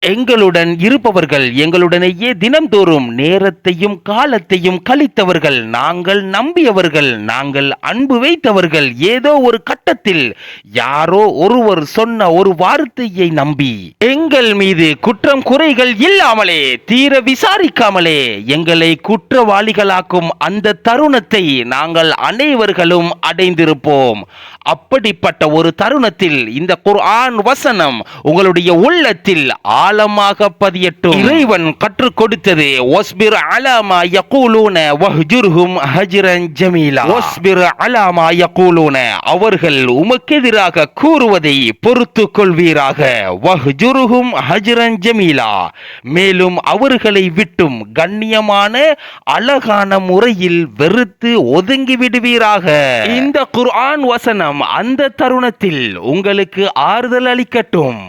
எங்களுடன் இருப்பவர்கள், எங்களுடனேயே தினம்தோறும் நேரத்தையும் காலத்தையும் கழித்தவர்கள், நாங்கள் நம்பியவர்கள், நாங்கள் அன்பு வைத்தவர்கள், ஏதோ ஒரு கட்டத்தில் யாரோ ஒருவர் சொன்ன ஒரு வார்த்தையை நம்பி எங்கள் மீது குற்றம் குறைகள் இல்லாமலே தீர விசாரிக்காமலே எங்களை குற்றவாளிகளாக்கும் அந்த தருணத்தை நாங்கள் அனைவர்களும் அடைந்திருப்போம். அப்படிப்பட்ட ஒரு தருணத்தில் இந்த குர்ஆன் வசனம் உங்களுடைய உள்ளத்தில் ஆழமாக பதியட்டும். இறைவன் கற்றுக் கொடுத்தது வஸ்பிர் அலா மா யகூலூன வஹ்ஜுர்ஹும் ஹஜ்ரன் ஜமீலா. வஸ்பிர் அலா மா யகூலூன, அவர்கள் உமக்கெதிராக கூறுவதை பொறுத்துக் கொள்வீராக. வஹ்ஜுர்ஹும் ஹஜ்ரன் ஜமீலா, மேலும் அவர்களை விட்டும் கண்ணியமான அழகான முறையில் வெறுத்து ஒதுங்கி விடுவீராக. இந்த குர்ஆன் வசனம் அந்த தருணத்தில் உங்களுக்கு ஆறுதல் அளிக்கட்டும்.